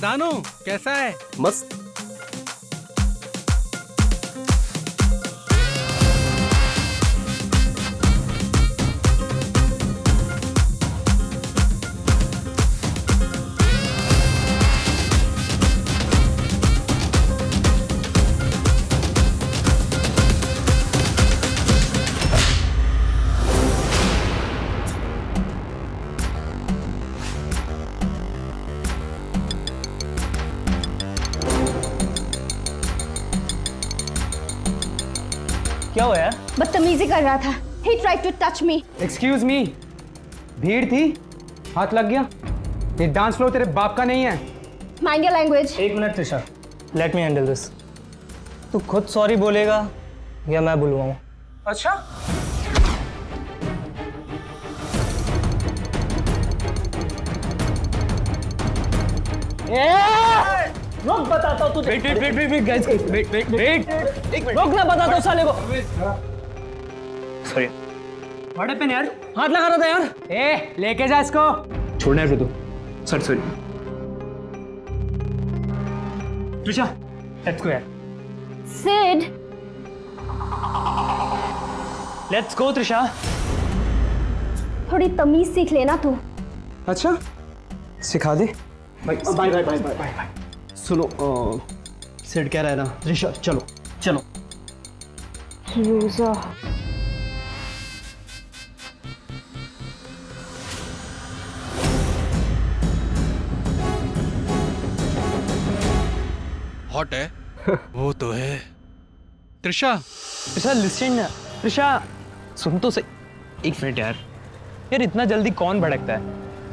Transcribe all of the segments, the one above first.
दानू कैसा है? मस्त। क्या हुआ यार? बदतमीजी कर रहा था। He tried to touch me. Excuse me, भीड़ थी, हाथ लग गया। ये डांस फ्लोर तेरे बाप का नहीं है। Mind your language. एक minute Trisha, let me handle this. तू खुद सॉरी बोलेगा या मैं बुलवाऊं? अच्छा, रुक, बताता हूँ तुझे। वेट गाइस, वेट, रुक ना, बताता हूँ साले को। सॉरी। व्हाट हैपेंड यार? हाथ लगा रहा था यार। ए लेके जा इसको। छोड़ना है फिर तू। सॉरी। त्रिशा, लेट्स गो यार। Sid, let's go Trisha. थोड़ी तमीज सीख लेना तू। अच्छा, सिखा दे। बाय। सुनो, सिड कह रहा है ना, त्रिशा चलो। Loser. हॉट है वो तो है। त्रिशा त्रिशा लिसन, त्रिशा सुन तो सही। एक मिनट यार, इतना जल्दी कौन भड़कता है?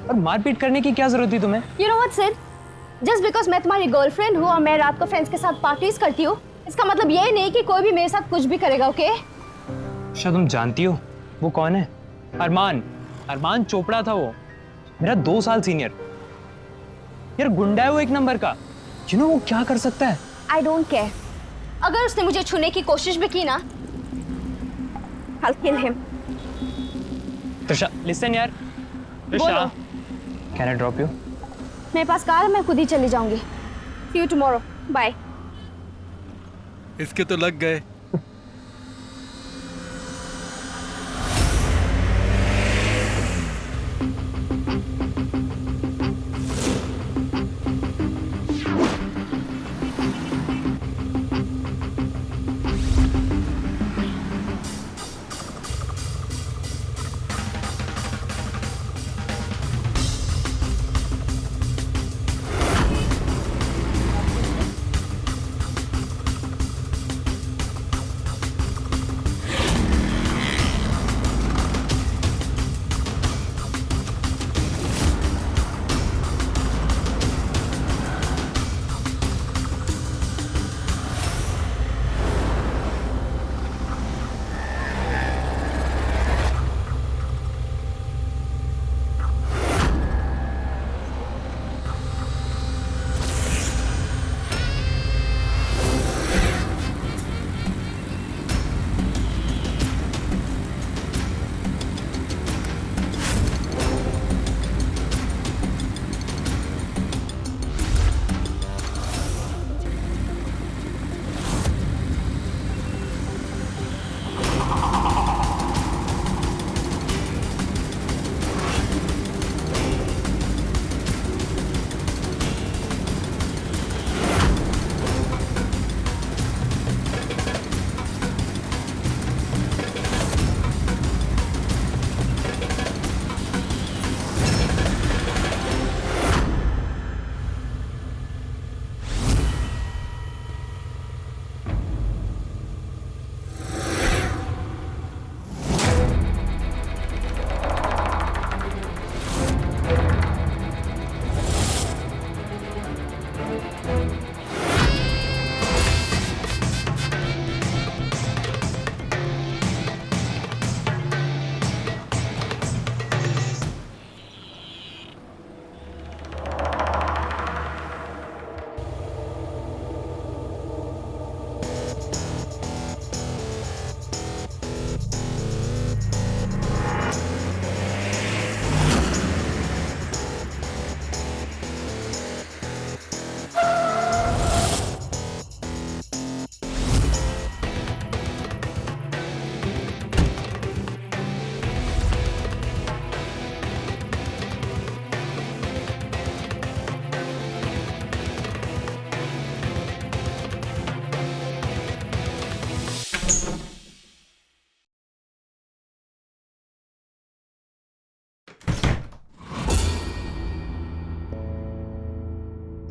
और मारपीट करने की क्या जरूरत थी तुम्हें? You know what, Sid? Just because मैं तुम्हारी गर्लफ्रेंड हूँ और मैं रात को फ्रेंड्स के साथ पार्टीज करती हूँ, इसका मतलब ये नहीं कि कोई भी मेरे साथ कुछ भी करेगा, ओके? शायद तुम जानती हो वो कौन है? अरमान चोपड़ा था वो, मेरा 2 साल सीनियर। यार गुंडा है वो, एक नंबर का। यू नो वो क्या कर सकता है? I don't care. अगर उसने मुझे छूने की कोशिश भी की ना, I'll kill him. Trisha listen यार। त्रिशा, बोलो। Can I drop you? मेरे पास कार है, मैं खुद ही चली जाऊंगी। See you tomorrow. Bye. इसके तो लग गए।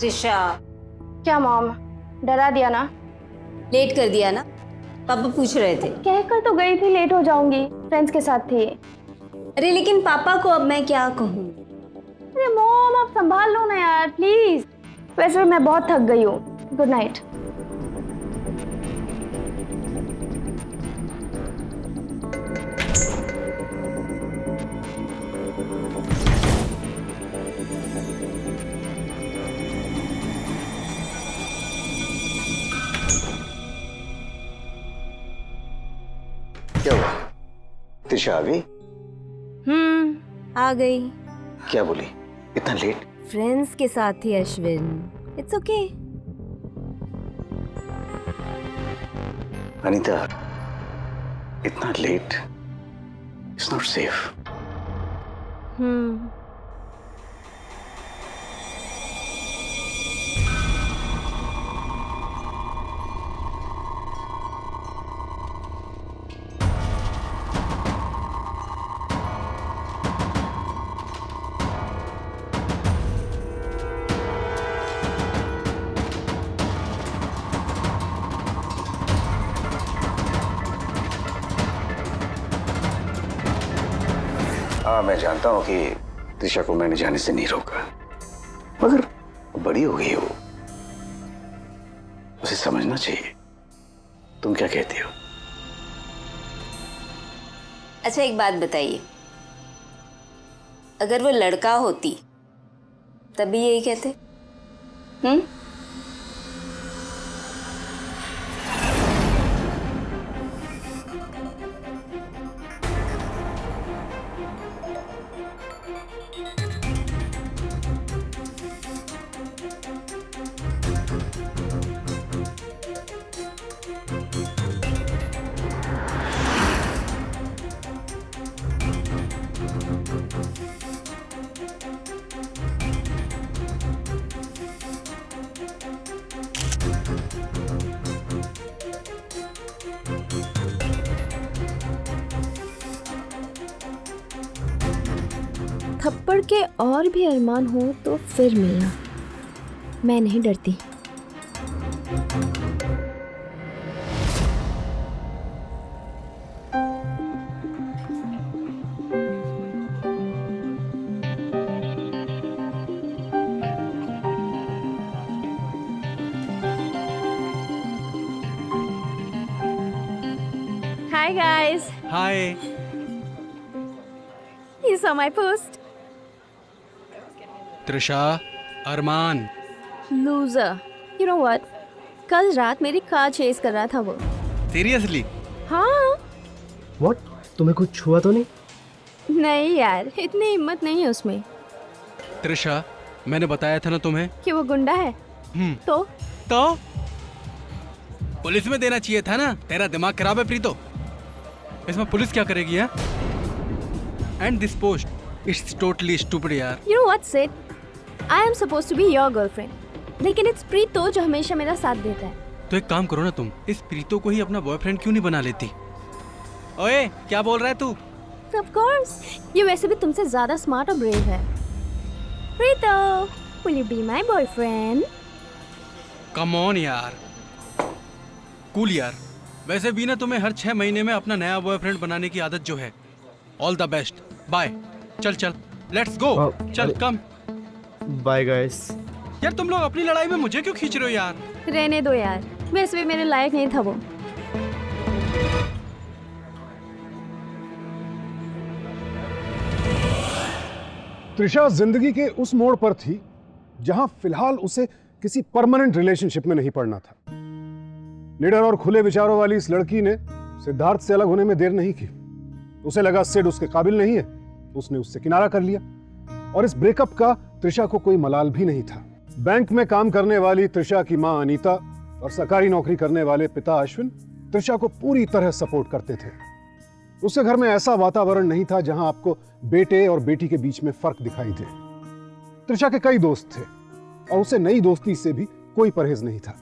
त्रिशा, क्या मॉम, डरा दिया ना? लेट कर दिया ना? पापा पूछ रहे थे। कहकर तो गई थी लेट हो जाऊंगी, फ्रेंड्स के साथ थी। अरे लेकिन पापा को अब मैं क्या कहूँ? अरे मॉम, आप संभाल लो ना यार प्लीज। वैसे भी मैं बहुत थक गई हूँ। Good night. क्या हुआ? त्रिशा आ गई? आ गई। क्या बोली? इतना लेट? फ्रेंड्स के साथ थी अश्विन। It's okay. अनीता, इतना लेट इट्स नॉट सेफ। हाँ, मैं जानता हूँ कि त्रिशा को मैंने जाने से नहीं रोका, मगर बड़ी हो गई हो, उसे समझना चाहिए। तुम क्या कहती हो? अच्छा एक बात बताइए, अगर वो लड़का होती तब भी यही कहते? थप्पड़ के और भी अरमान हो तो फिर मिलना, मैं नहीं डरती। Hi guys, hi. you saw my post. Trisha, Armaan. Loser. You know what? कल रात मेरी कार चेस कर रहा था वो। सीरियसली? हाँ। व्हाट? तुम्हें कुछ छुआ तो नहीं? नहीं यार, इतनी हिम्मत नहीं है उसमें। त्रिशा, मैंने बताया था ना तुम्हें कि वो गुंडा है। तो पुलिस में देना चाहिए था ना। तेरा दिमाग खराब है प्रीतो। इसमें पुलिस क्या करेगी? है and this post it's totally stupid यार। you know what Sid? I am supposed to be your girlfriend. लेकिन इट्स प्रीतो जो हमेशा मेरा साथ देता है। तो एक काम करो ना, तुम इस प्रीतो को ही अपना बॉयफ्रेंड क्यों नहीं बना लेती? ओए, क्या बोल रहा है तू? Of course. ये वैसे भी तुमसे ज्यादा स्मार्ट और ब्रेव है। Preeto, will you be my boyfriend? Come on यार, कूल यार। वैसे भी ना तुम्हें हर 6 महीने में अपना नया बॉयफ्रेंड बनाने की आदत जो है। All the best, bye. चल चल, लेट्स गो। चल कम। Bye guys. यार तुम लोग अपनी लड़ाई में मुझे क्यों खींच रहे हो यार? रहने दो यार, वैसे भी मेरे लायक नहीं था वो। त्रिशा जिंदगी के उस मोड़ पर थी जहां फिलहाल उसे किसी परमानेंट रिलेशनशिप में नहीं पड़ना था। निडर और खुले विचारों वाली इस लड़की ने सिद्धार्थ से अलग होने में देर नहीं की। उसे लगा सिड उसके काबिल नहीं है, उसने उससे किनारा कर लिया। और इस ब्रेकअप का त्रिशा को कोई मलाल भी नहीं था। बैंक में काम करने वाली त्रिशा की मां अनीता और सरकारी नौकरी करने वाले पिता अश्विन त्रिशा को पूरी तरह सपोर्ट करते थे। उसके घर में ऐसा वातावरण नहीं था जहां आपको बेटे और बेटी के बीच में फर्क दिखाई दे। त्रिशा के कई दोस्त थे और उसे नई दोस्ती से भी कोई परहेज नहीं था।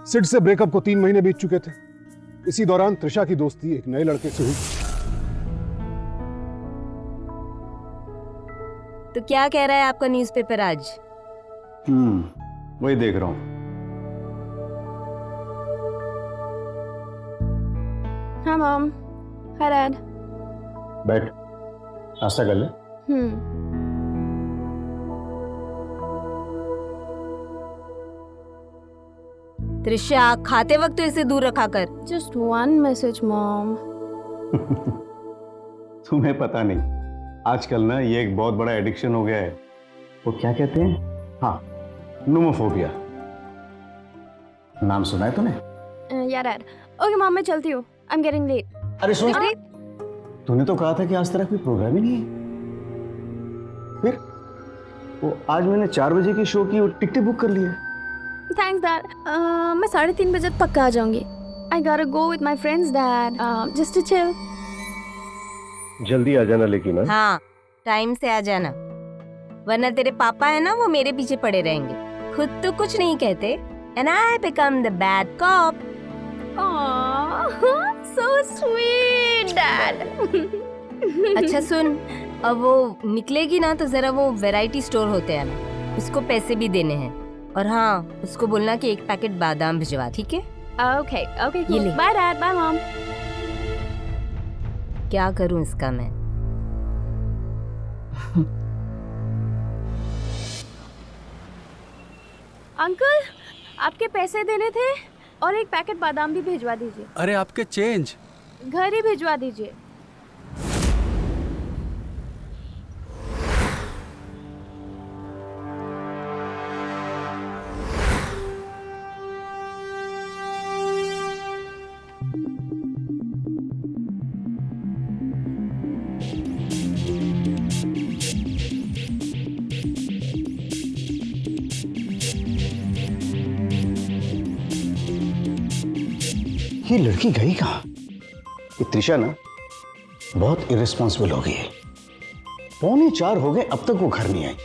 सिड से ब्रेकअप को 3 महीने बीत चुके थे। इसी दौरान त्रिशा की दोस्ती एक नए लड़के से हुई। तो क्या कह रहा है आपका न्यूज़पेपर आज? वही देख रहा हूँ। हाँ मॉम। Hi dad. बैठ, नाश्ता कर ले। त्रिशा, खाते वक्त तो इसे दूर रखा कर। Just one message mom. तुम्हें पता नहीं, आजकल ना ये एक बहुत बड़ा एडिक्शन हो गया है। वो क्या कहते हैं, हाँ, नोमोफोबिया। नाम सुना है तूने? या डैड। ओके मॉम, मैं चलती हूँ। I am getting late. अरे सुन, तूने तो कहा था कि आज तेरा कोई प्रोग्राम ही नहीं है। फिर वो आज मैंने 4 बजे की शो की टिकटें बुक कर ली है। Thanks dad. मैं 3:30 बजे पक्का आ जाऊंगी। I got to go with my friends dad, just to chill. जल्दी आ जाना लेकिन। हाँ, टाइम से आ जाना, वरना तेरे पापा है ना, वो मेरे पीछे पड़े रहेंगे। खुद तो कुछ नहीं कहते, and I become the bad cop. So sweet dad. अच्छा सुन, अब वो निकलेगी ना तो जरा वो वैरायटी स्टोर होते हैं ना, उसको पैसे भी देने हैं। और हाँ, उसको बोलना कि 1 पैकेट बादाम भिजवा, ठीक है? ओके ओके, ये ले। Bye dad, bye mom. क्या करूं इसका मैं? अंकल, आपके पैसे देने थे और 1 पैकेट बादाम भी भिजवा दीजिए। अरे आपके चेंज। घर ही भिजवा दीजिए। ये लड़की गई कहाँ? ये त्रिशा ना बहुत इरेस्पॉन्सिबल हो गई है। 3:45 हो गए, अब तक वो घर नहीं आई।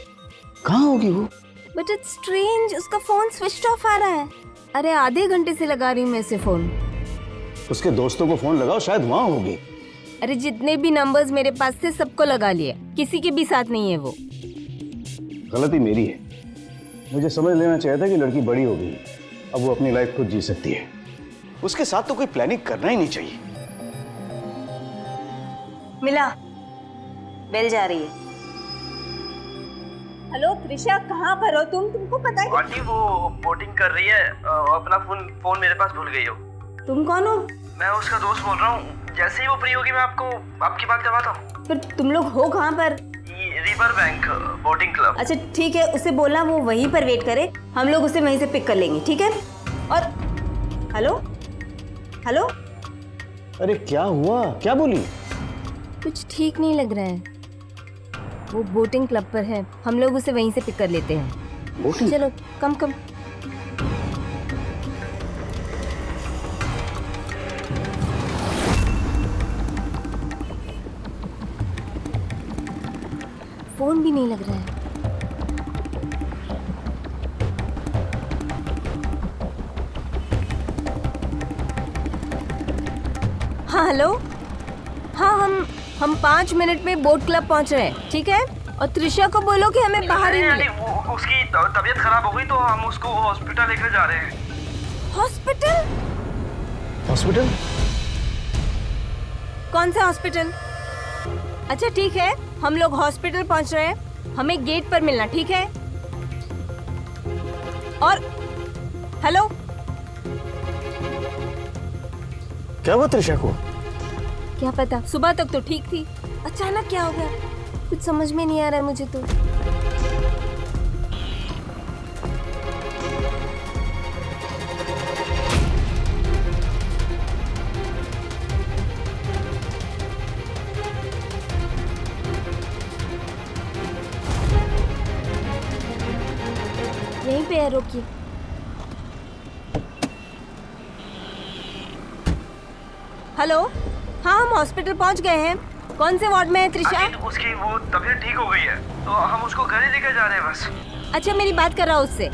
कहाँ होगी वो? बट इट्स स्ट्रेंज, उसका फोन स्विच ऑफ आ रहा है। अरे आधे घंटे से लगा रही हूँ मैं इसे फोन। उसके दोस्तों को फोन लगाओ, शायद वहां होगी। अरे जितने भी नंबर्स मेरे पास थे सबको लगा लिया, किसी के भी साथ नहीं है वो। गलती मेरी है, मुझे समझ लेना चाहिए था कि लड़की बड़ी हो गई, अब वो अपनी लाइफ खुद जी सकती है। उसके साथ तो कोई प्लानिंग करना ही नहीं चाहिए। मिला, बेल जा रही है। हेलो त्रिशा, कहाँ पर हो तुम? तुमको पता है? आंटी वो बोटिंग कर रही है, अपना फोन मेरे पास भूल गई हो। तुम कौन हो? मैं उसका दोस्त बोल रहा हूँ। जैसे ही वो फ्री होगी मैं आपको आपकी बात करवाता हूँ। पर तुम लोग हो कहाँ पर? River bank boating club. अच्छा ठीक है, उसे बोलना वो वहीं पर वेट करे, हम लोग उसे वहीं से पिक कर लेंगे, ठीक है? और हेलो हेलो, अरे क्या हुआ, क्या बोली? कुछ ठीक नहीं लग रहा है। वो बोटिंग क्लब पर है, हम लोग उसे वहीं से पिक कर लेते हैं। बोटिंग? चलो कम कम। फोन भी नहीं लग रहा है। हाँ हेलो, हाँ हम 5 मिनट में बोट क्लब पहुंच रहे हैं, ठीक है? और त्रिशा को बोलो कि हमें बाहर ही मिले। उसकी तबीयत खराब हो गई तो हम उसको हॉस्पिटल लेकर जा रहे हैं। हॉस्पिटल? हॉस्पिटल? कौन सा हॉस्पिटल? अच्छा ठीक है, हम लोग हॉस्पिटल पहुंच रहे हैं, हमें गेट पर मिलना, ठीक है? और हेलो, क्या हुआ त्रिशा को? क्या पता, सुबह तक तो ठीक थी, अचानक क्या हो गया कुछ समझ में नहीं आ रहा है मुझे तो। यहीं पे है, रोकिए। हेलो, हाँ हम हॉस्पिटल पहुंच गए हैं। कौन से वार्ड में है त्रिशा? उसकी वो तबीयत ठीक हो गई है तो हम उसको घर ही लेकर जा रहे हैं बस। अच्छा मेरी बात कर रहा हूँ उससे।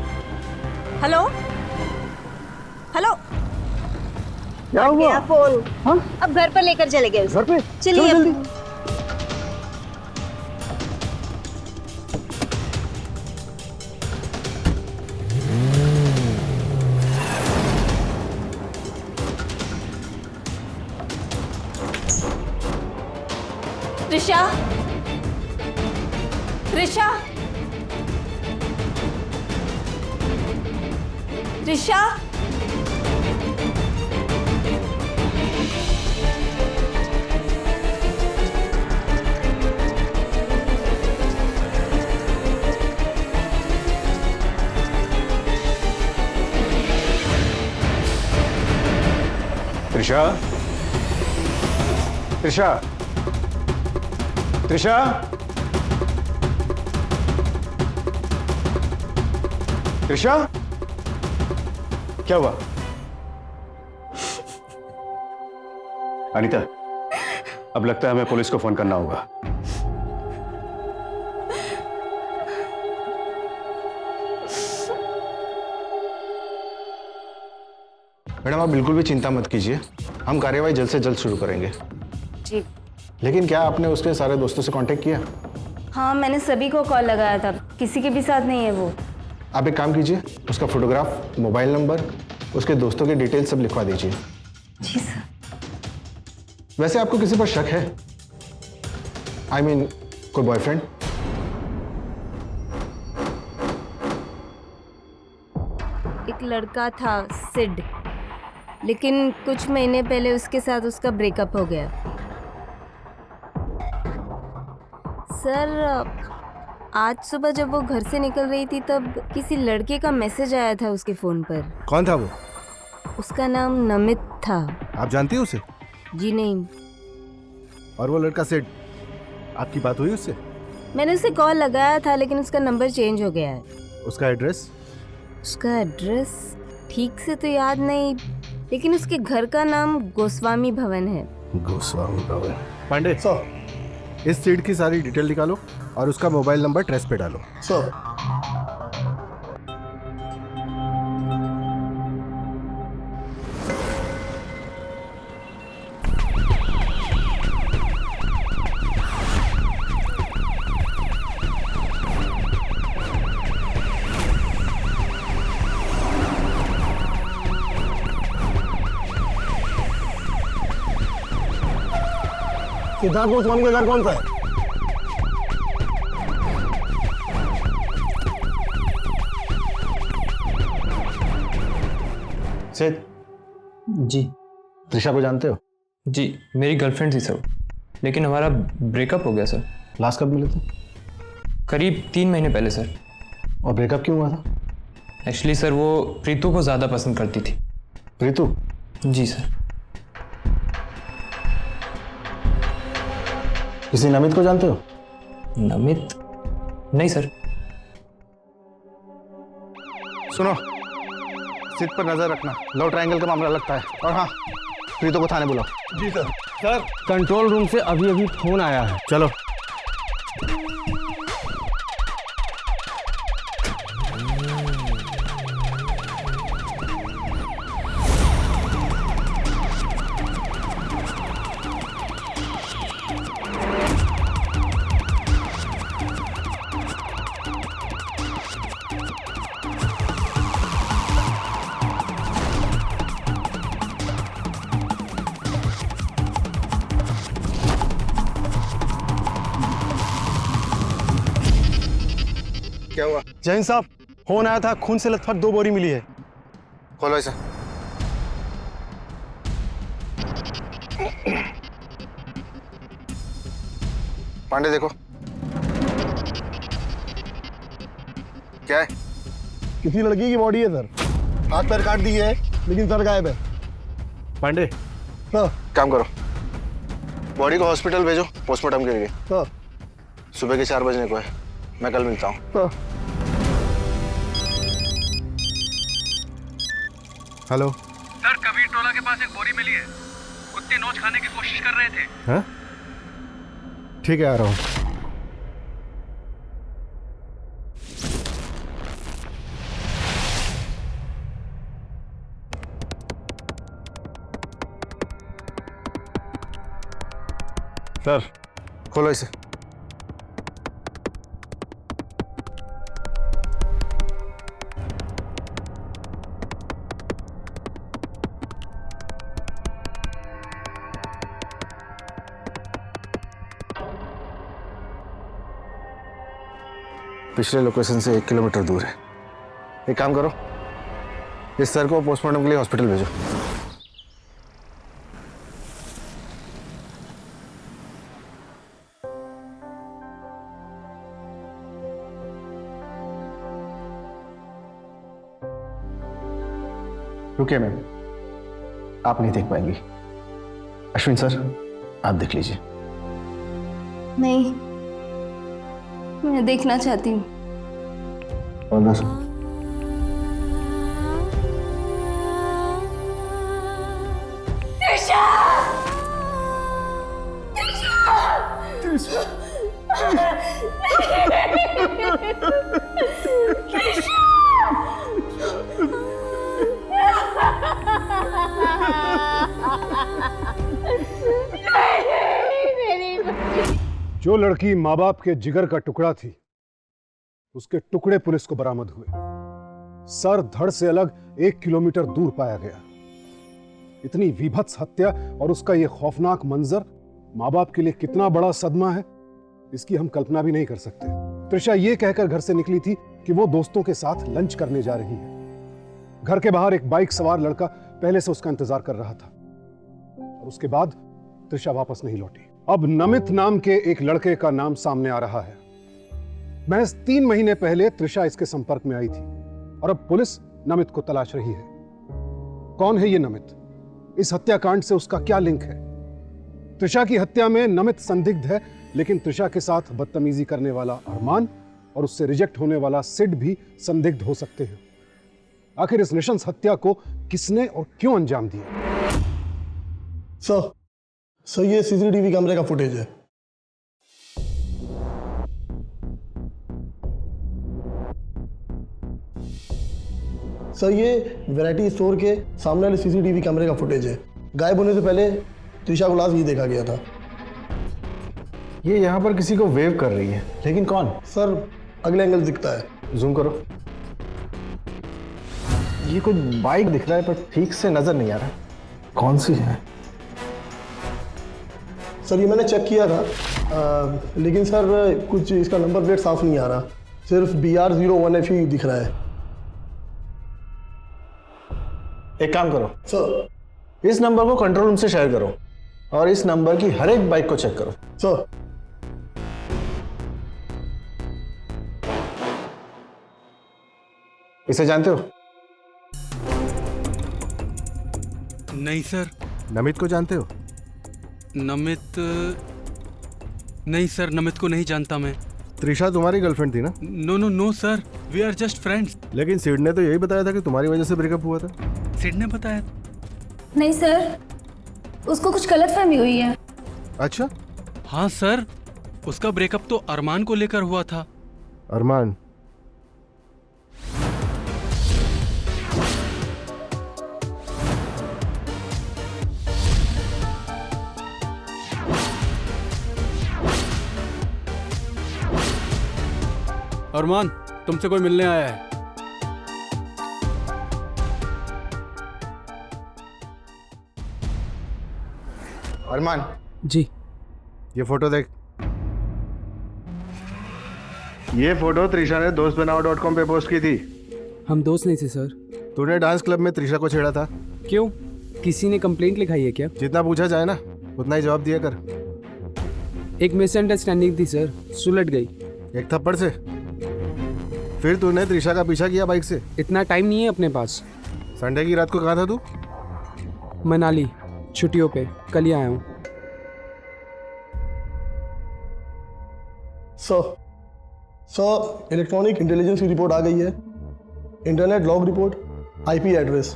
हेलो हेलो, क्या हुआ? फोन। हाँ? अब घर पर लेकर चले गए उसे। घर पे? चलिए चलो अब। जल्दी। त्रिशा, त्रिशा, त्रिशा, त्रिशा, त्रिशा, त्रिशा, त्रिशा, क्या हुआ? अनीता, अब लगता है हमें पुलिस को फोन करना होगा। मैडम आप बिल्कुल भी चिंता मत कीजिए, हम कार्यवाही जल्द से जल्द शुरू करेंगे। जी। लेकिन क्या आपने उसके सारे दोस्तों से कांटेक्ट किया? हाँ, मैंने सभी को कॉल लगाया था, किसी के भी साथ नहीं है वो। आप एक काम कीजिए, उसका फोटोग्राफ, मोबाइल नंबर, उसके दोस्तों के डिटेल सब लिखवा दीजिए। जी सर। वैसे आपको किसी पर शक है? I mean, कोई बॉयफ्रेंड? एक लड़का था सिड, लेकिन कुछ महीने पहले उसके साथ उसका ब्रेकअप हो गया। सर, आज सुबह जब वो घर से निकल रही थी तब किसी लड़के का मैसेज आया था उसके फ़ोन पर। कौन था वो? उसका नाम नमित था। आप जानती हो उसे? जी नहीं। और वो लड़का सेठ, आपकी बात हुई उससे? मैंने उसे कॉल लगाया था लेकिन उसका नंबर चेंज हो गया है। उसका एड्रेस? उसका एड्रेस ठीक से तो याद नहीं, लेकिन उसके घर का नाम गोस्वामी भवन है। गोस्वामी भवन। पांडे सर, इस सीट की सारी डिटेल निकालो और उसका मोबाइल नंबर ट्रेस पे डालो। सर। सिद्धार्थ गोस्वामी का घर कौन सा है? सेठ जी। त्रिशा को जानते हो? जी, मेरी गर्लफ्रेंड थी सर, लेकिन हमारा ब्रेकअप हो गया सर। लास्ट कब मिले थे? करीब 3 महीने पहले सर। और ब्रेकअप क्यों हुआ था? एक्चुअली सर वो प्रीतु को ज़्यादा पसंद करती थी। प्रीतु? जी सर। किसी नमित को जानते हो? नमित? नहीं सर। सुनो, सीट पर नजर रखना, लव ट्रायंगल का मामला लगता है। और हाँ, प्रीतु को थाने बुलाओ। जी सर। सर, कंट्रोल रूम से अभी अभी फोन आया है। चलो। क्या हुआ? जैन साहब, फोन आया था, खून से लथपथ 2 बोरी मिली है। खोलो इसे। पांडे देखो, क्या है? किसी लड़की की बॉडी है सर, हाथ पैर काट दिए है, लेकिन सर गायब है। पांडे सर। काम करो, बॉडी को हॉस्पिटल भेजो पोस्टमार्टम के लिए। सर। सुबह के 4 बजने को है, मैं कल मिलता हूँ। सर। हेलो सर, कबीर टोला के पास एक बोरी मिली है, कुत्ते नोच खाने की कोशिश कर रहे थे। हाँ? ठीक है, आ रहा हूँ। सर, खोलो इसे। पिछले लोकेशन से 1 किलोमीटर दूर है। एक काम करो, इस सर को पोस्टमार्टम के लिए हॉस्पिटल भेजो। रुकिए मैम, आप नहीं देख पाएंगी। अश्विन सर, आप देख लीजिए। नहीं, मैं देखना चाहती हूँ। और बस जो लड़की माँ बाप के जिगर का टुकड़ा थी, उसके टुकड़े पुलिस को बरामद हुए। सर धड़ से अलग 1 किलोमीटर दूर पाया गया। इतनी वीभत्स हत्या और उसका यह खौफनाक मंजर माँ बाप के लिए कितना बड़ा सदमा है, इसकी हम कल्पना भी नहीं कर सकते। त्रिशा ये कहकर घर से निकली थी कि वो दोस्तों के साथ लंच करने जा रही है। घर के बाहर एक बाइक सवार लड़का पहले से उसका इंतजार कर रहा था और उसके बाद त्रिशा वापस नहीं लौटी। अब नमित नाम के एक लड़के का नाम सामने आ रहा है। महज 3 महीने पहले त्रिशा इसके संपर्क में आई थी और अब पुलिस नमित को तलाश रही है। कौन है ये नमित? इस हत्याकांड से उसका क्या लिंक है? त्रिशा की हत्या में नमित संदिग्ध है, लेकिन त्रिशा के साथ बदतमीजी करने वाला अरमान और उससे रिजेक्ट होने वाला सिड भी संदिग्ध हो सकते हैं। आखिर इस नृशंस हत्या को किसने और क्यों अंजाम दिया? सर ये सीसीटीवी कैमरे का फुटेज है। सर ये वैरायटी स्टोर के सामने वाले सीसीटीवी कैमरे का फुटेज है। गायब होने से पहले त्रिशा को लास्ट ये देखा गया था। ये यहाँ पर किसी को वेव कर रही है, लेकिन कौन? सर अगले एंगल दिखता है। जूम करो। ये कोई बाइक दिख रहा है पर ठीक से नजर नहीं आ रहा कौन सी है। सर ये मैंने चेक किया था, लेकिन सर कुछ इसका नंबर प्लेट साफ नहीं आ रहा, सिर्फ BR01F ही दिख रहा है। एक काम करो सर, इस नंबर को कंट्रोल रूम से शेयर करो और इस नंबर की हर एक बाइक को चेक करो। सर इसे जानते हो? नहीं सर। नमित को जानते हो? नमित? नहीं सर, नमित को नहीं जानता मैं। त्रिशा तुम्हारी गर्लफ्रेंड थी ना? No sir, we are just friends. लेकिन सिड ने तो यही बताया था कि तुम्हारी वजह से ब्रेकअप हुआ था। सिड ने बताया? नहीं सर, उसको कुछ गलतफहमी हुई है। अच्छा? हाँ सर, उसका ब्रेकअप तो अरमान को लेकर हुआ था। अरमान? अरमान, तुमसे कोई मिलने आया है। अरमान जी। ये फोटो देख। ये फोटो त्रिशा ने dostbanao.com पे पोस्ट की थी। हम दोस्त नहीं थे सर। तूने डांस क्लब में त्रिशा को छेड़ा था। क्यों? किसी ने कंप्लेंट लिखाई है क्या? जितना पूछा जाए ना उतना ही जवाब दिया कर। एक मिसअंडरस्टैंडिंग थी सर, सुलट गई। एक थप्पड़ से? फिर तूने त्रिशा का पीछा किया बाइक से? इतना टाइम नहीं है अपने पास। संडे की रात को कहाँ था तू? मनाली छुट्टियों पे, कल ही आया हूँ। सर इलेक्ट्रॉनिक इंटेलिजेंस की रिपोर्ट आ गई है। Internet log report, IP address.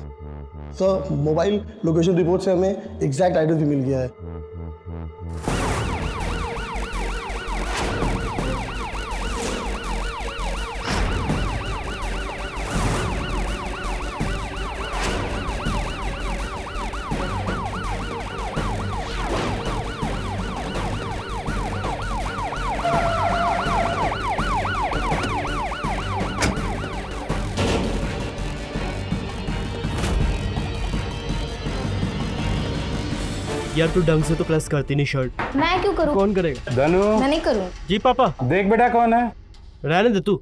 Sir mobile location report से हमें एग्जैक्ट एड्रेस भी मिल गया है। यार तू ढंग से तो प्रेस करती नहीं शर्ट। मैं क्यों करूं? कौन करेगा? धनु। मैं नहीं करूं। जी पापा। देख बेटा कौन है। रहने दे तू,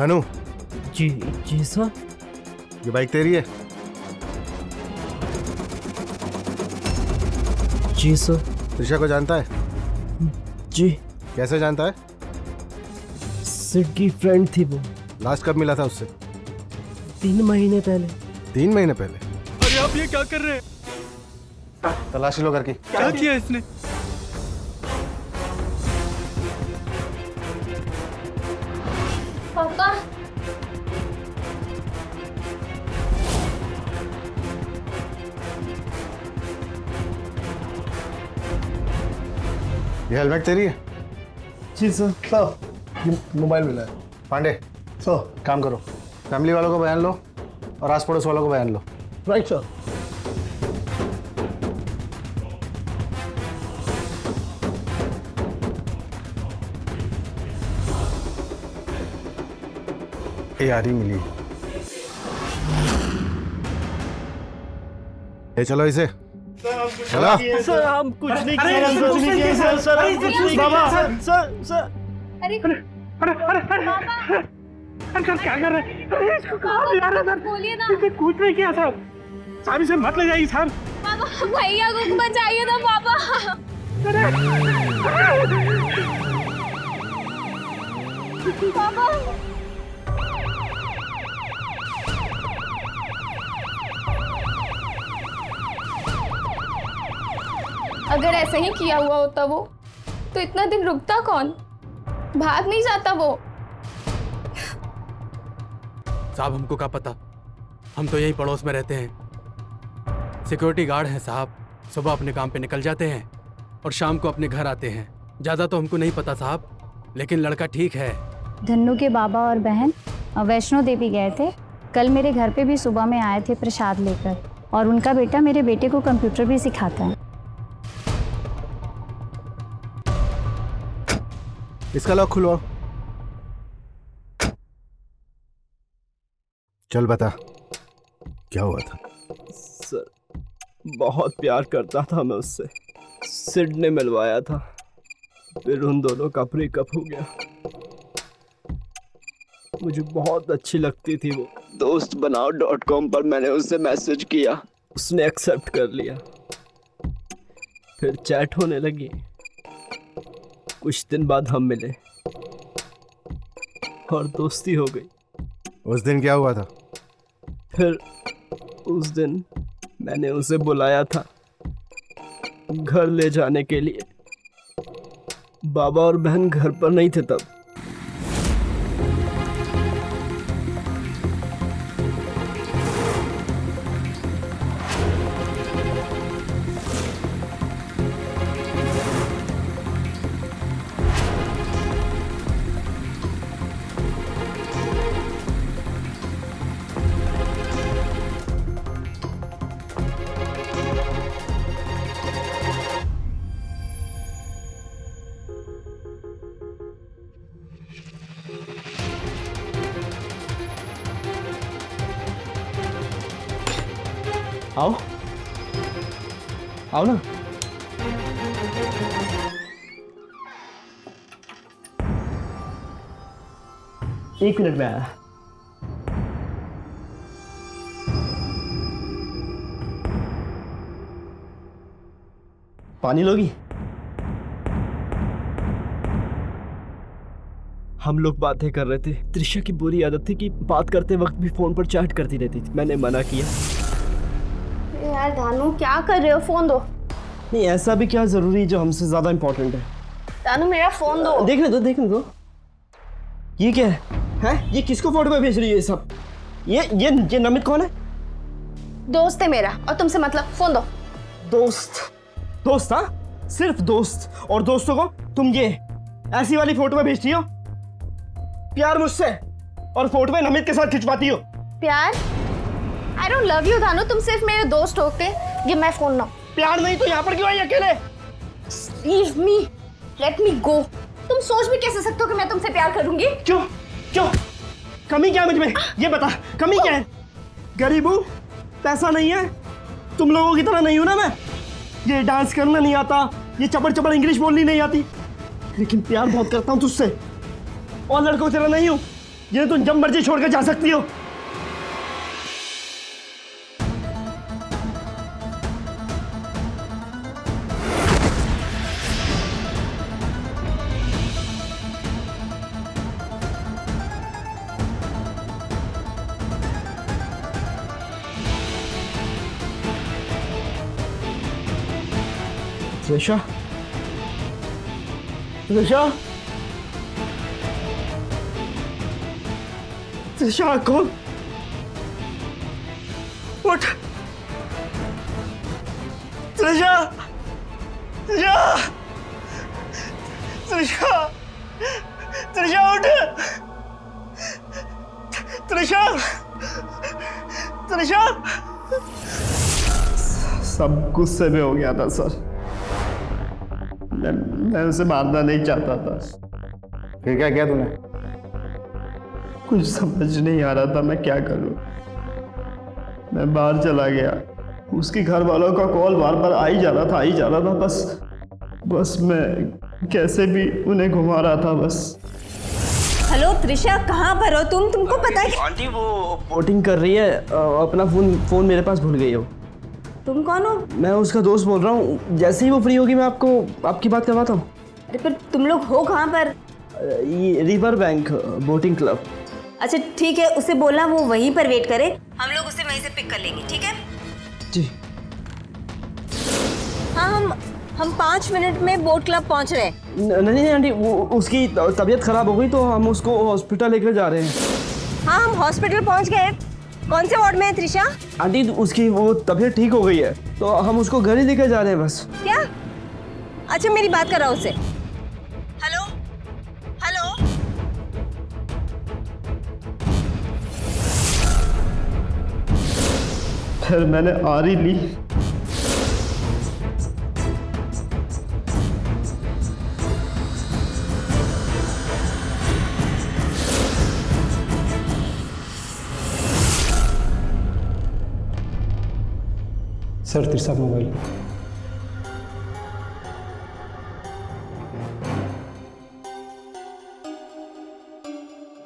धनु, जी जी सर। ये बाइक तेरी है? जी सर। त्रिशा को जानता है? जी। कैसे जानता है? सिड की फ्रेंड थी वो। लास्ट कब मिला था उससे? 3 महीने पहले। 3 महीने पहले? अरे आप ये क्या कर रहे हैं? तलाशी लो करके। क्या किया इसने? पापा ये हेलमेट तेरी है? जी सर। सर ये मोबाइल मिला है। पांडे, सर। काम करो, फैमिली वालों को बयान लो और आस पड़ोस वालों को बयान लो। Right sir. ARE मिली। ले चलो इसे। चलो। सर हम कुछ नहीं किया सर। कुछ नहीं किया सर। सर हम कुछ नहीं किया सर। Sir sir. अरे अंकल क्या कर रहे हैं? अरे इसको कहाँ ले जा रहे हैं सर? बोलिए ना। इसे कुछ नहीं किया सर। साहब इसे मत ले जाइए सर। पापा भैया को बचाइए ना पापा। पापा अगर ऐसे ही किया हुआ होता वो तो इतना दिन रुकता कौन? भाग नहीं जाता वो। साहब हमको क्या पता, हम तो यही पड़ोस में रहते हैं। सिक्योरिटी गार्ड हैं साहब, सुबह अपने काम पे निकल जाते हैं और शाम को अपने घर आते हैं। ज़्यादा तो हमको नहीं पता साहब, लेकिन लड़का ठीक है। धन्नू के बाबा और बहन वैष्णो देवी गए थे। कल मेरे घर पे भी सुबह में आए थे प्रसाद लेकर, और उनका बेटा मेरे बेटे को कंप्यूटर भी सिखाता है। इसका लॉक खुलवाओ। चल बता, क्या हुआ था? सर बहुत प्यार करता था मैं उससे। सिड ने मिलवाया था, फिर उन दोनों का ब्रेकअप हो गया। मुझे बहुत अच्छी लगती थी वो। दोस्त बनाओ .com पर मैंने उससे मैसेज किया, उसने एक्सेप्ट कर लिया। फिर चैट होने लगी। कुछ दिन बाद हम मिले और दोस्ती हो गई। उस दिन क्या हुआ था? फिर उस दिन मैंने उसे बुलाया था घर ले जाने के लिए। बाबा और बहन घर पर नहीं थे तब। आओ आओ ना। एक मिनट में आया। पानी लोगी? हम लोग बातें कर रहे थे। त्रिशा की बुरी आदत थी कि बात करते वक्त भी फोन पर चैट करती रहती थी। मैंने मना किया। यार दानू क्या कर रहे हो? फोन दो। नहीं ऐसा भी क्या जरूरी है जो हमसे ज्यादा इम्पोर्टेंट है? दानू मेरा फोन दो। देखने दो देखने दो। ये क्या है? हैं? ये किसको फोटो पे भेज रही है ये सब? ये नमित कौन है? दोस्त है मेरा, और तुमसे मतलब। फोन दो। दोस्त? दोस्त? हाँ सिर्फ दोस्त। और दोस्तों को तुम ये ऐसी वाली फोटो में भेजती हो? प्यार मुझसे और फोटो में नमित के साथ खिंचवाती हो? प्यार? I don't love you Danu, तुम सिर्फ मेरे दोस्त होते। ये मैं फोन ना। प्यार नहीं तो यहाँ पर क्यों आई अकेले? Leave me, let me go। तुम सोच भी कैसे सकते हो कि मैं तुमसे प्यार करूंगी? क्यों? क्यों? कमी क्या मुझ में? ये बता, कमी क्या है? गरीब हूँ, पैसा नहीं है, तुम लोगों की तरह नहीं हूँ ना मैं। ये डांस करना नहीं आता, ये चपड़ चपड़ इंग्लिश बोलनी नहीं आती, लेकिन प्यार बहुत करता हूँ तुझसे। और लड़कों की तरह नहीं हूँ, ये तुम जब मर्जी छोड़कर जा सकती हो। त्रिशा, त्रिशा, त्रिशा कौन? उठ, त्रिशा, त्रिशा, त्रिशा, त्रिशा उठ, त्रिशा, त्रिशा। सब गुस्से में हो गया था सर। मैं उसे मारना नहीं चाहता था। फिर क्या किया तूने? कुछ समझ नहीं आ रहा था मैं क्या करूं। मैं बाहर चला गया, उसके घर वालों का कॉल बार बार आ ही जा रहा था। बस मैं कैसे भी उन्हें घुमा रहा था बस। हेलो त्रिशा, कहाँ पर हो तुम? तुमको पता है कि आंटी वो वोटिंग कर रही है, अपना फोन मेरे पास भूल गई हो। तुम कौन हो? मैं उसका दोस्त बोल रहा हूँ। जैसे ही वो फ्री होगी मैं आपको आपकी बात करवाता हूँ। अरे पर तुम लोग हो कहाँ पर? ये रिवर बैंक बोटिंग क्लब। अच्छा ठीक है, उसे बोलना वो वहीं पर वेट करे, हम लोग उसे वहीं से पिक कर लेंगे, ठीक है? जी हाँ, हम 5 मिनट में बोट क्लब पहुँच रहे हैं। नहीं आंटी, वो उसकी तबीयत खराब हो गई तो हम उसको हॉस्पिटल लेकर जा रहे हैं। हाँ, हम हॉस्पिटल पहुँच गए। कौन से वार्ड में है त्रिशा? आंटी उसकी वो तबीयत ठीक हो गई है तो हम उसको घर ही लेकर जा रहे हैं बस। क्या? अच्छा मेरी बात कर रहा हूँ उसे। हेलो हेलो, फिर मैंने आरी ली, सर त्रिशा मोबाइल।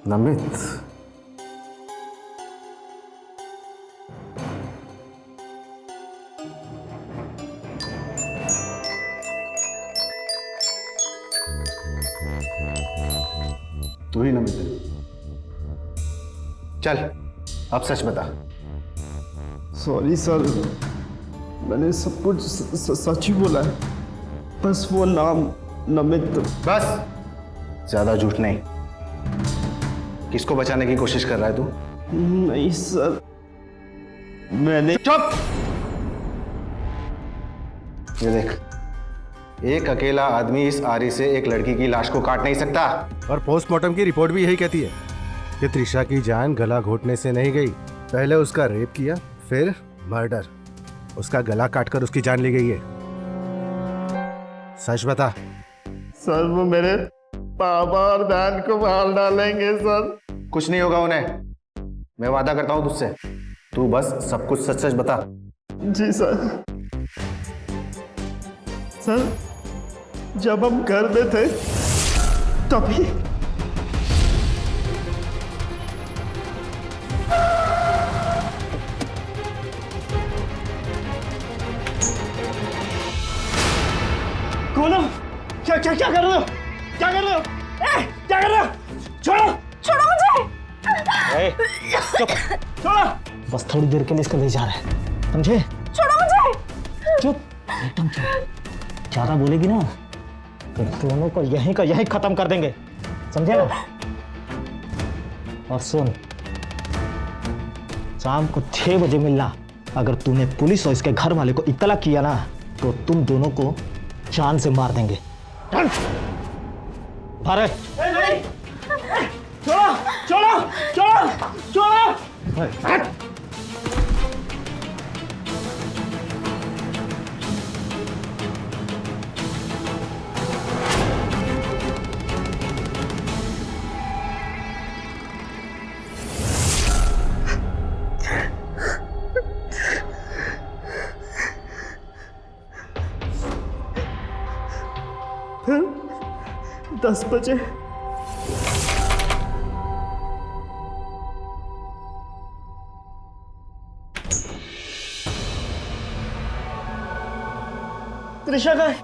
नमित, तू ही नमित है। चल अब सच बता। सॉरी सर, मैंने सब कुछ सच ही बोला है। बस वो नाम नमित। बस, ज्यादा झूठ नहीं। किसको बचाने की कोशिश कर रहा है तू? नहीं सर, मैंने। चुप! ये देख, एक अकेला आदमी इस आरी से एक लड़की की लाश को काट नहीं सकता। और पोस्टमार्टम की रिपोर्ट भी यही कहती है कि त्रिशा की जान गला घोटने से नहीं गई, पहले उसका रेप किया, फिर मर्डर, उसका गला काटकर उसकी जान ली गई है। सच बता। सर वो मेरे पापा और बहन को मार डालेंगे सर। कुछ नहीं होगा उन्हें, मैं वादा करता हूं तुझसे। तू बस सब कुछ सच सच बता। जी सर। सर जब हम घर में थे तभी क्या क्या क्या कर रहे हो? क्या कर रहे हो? क्या कर रहे हो? छोड़ो, छोड़ो मुझे। चुप, छोड़ो। बस थोड़ी देर के लिए इसको ले जा रहा है, समझे? छोड़ो मुझे। चुप, एकदम चुप। ज्यादा बोलेगी ना तो दोनों को यहीं का यहीं खत्म कर देंगे, समझे ना? और सुन, शाम को 6 बजे मिलना। अगर तूने पुलिस और इसके घर वाले को इत्तला किया ना तो तुम दोनों को जान से मार देंगे। अरे छोड़ो, छोड़ो, छोड़ो, छोड़ो। फिर 10 बजे त्रिशा का है।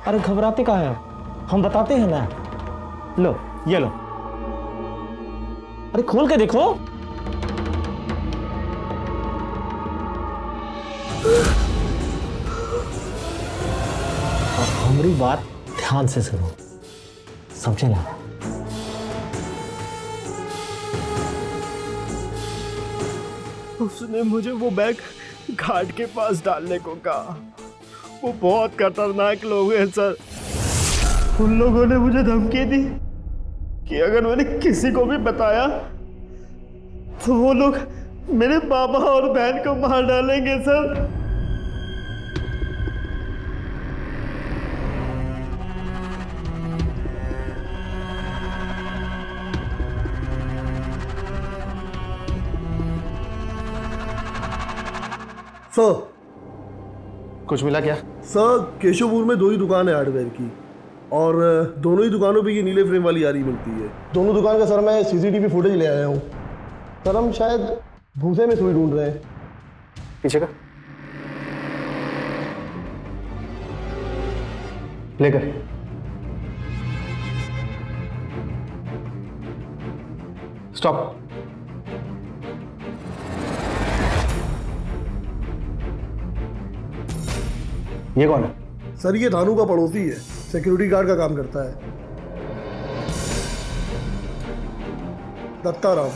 अरे घबराते कहाँ है, हम बताते हैं ना। लो ये लो, अरे खोल के देखो। अब हमारी बात ध्यान से सुनो, समझे ना। उसने मुझे वो बैग घाट के पास डालने को कहा। वो बहुत खतरनाक लोग हैं सर। उन लोगों ने मुझे धमकी दी कि अगर मैंने किसी को भी बताया तो वो लोग मेरे पापा और बहन को मार डालेंगे सर। सर कुछ मिला क्या? सर केशवपुर में 2 ही दुकान है हार्डवेयर की, और दोनों ही दुकानों पे ये नीले फ्रेम वाली आरी मिलती है। दोनों दुकान का सर मैं सीसीटीवी फुटेज ले आया हूँ। सर हम शायद भूसे में सुई ढूंढ रहे हैं। पीछे का लेकर। स्टॉप। ये कौन है? सर ये धानु का पड़ोसी है, सिक्योरिटी गार्ड का काम करता है। Dattaram,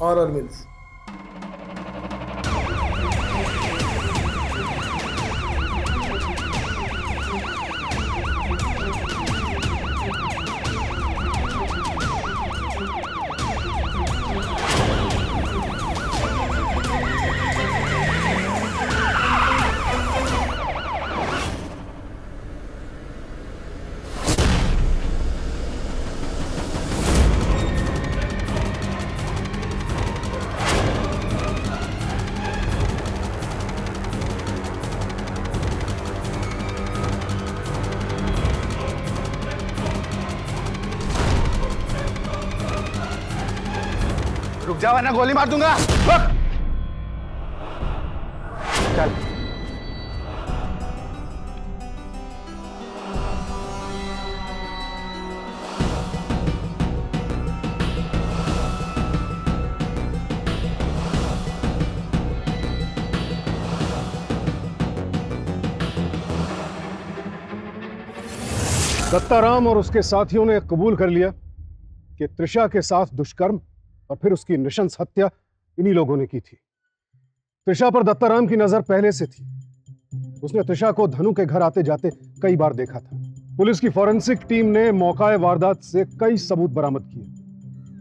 RR mills. रुक जा वरना गोली मार दूंगा। रुक। चल। दत्ताराम और उसके साथियों ने कबूल कर लिया कि त्रिशा के साथ दुष्कर्म और फिर उसकी नृशंस हत्या इन्हीं लोगों ने की थी। त्रिशा पर दत्ताराम की नजर पहले से थी। उसने त्रिशा को धनु के घर आते जाते कई बार देखा था। पुलिस की फॉरेंसिक टीम ने मौकाए वारदात से कई सबूत बरामद किए,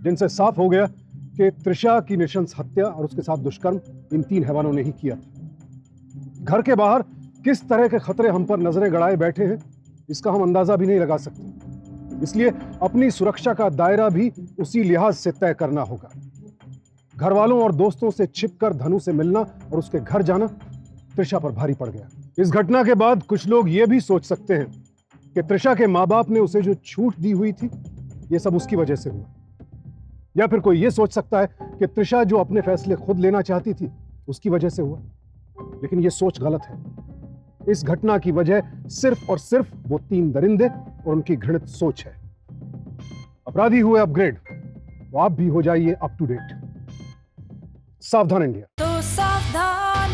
जिनसे साफ हो गया कि त्रिशा की नृशंस हत्या और उसके साथ दुष्कर्म इन 3 हैवानों ने ही किया था। घर के बाहर किस तरह के खतरे हम पर नजरें गड़ाए बैठे हैं, इसका हम अंदाजा भी नहीं लगा सकते। इसलिए अपनी सुरक्षा का दायरा भी उसी लिहाज से तय करना होगा। घर वालों और दोस्तों से छिपकर धनु से मिलना और उसके घर जाना त्रिशा पर भारी पड़ गया। इस घटना के बाद कुछ लोग यह भी सोच सकते हैं कि त्रिशा के माँ बाप ने उसे जो छूट दी हुई थी, यह सब उसकी वजह से हुआ। या फिर कोई यह सोच सकता है कि त्रिशा जो अपने फैसले खुद लेना चाहती थी, उसकी वजह से हुआ। लेकिन यह सोच गलत है। इस घटना की वजह सिर्फ और सिर्फ वो 3 दरिंदे और उनकी घृणित सोच है। अपराधी हुए अपग्रेड, तो आप भी हो जाइए अप टू डेट। सावधान इंडिया। तो सावधान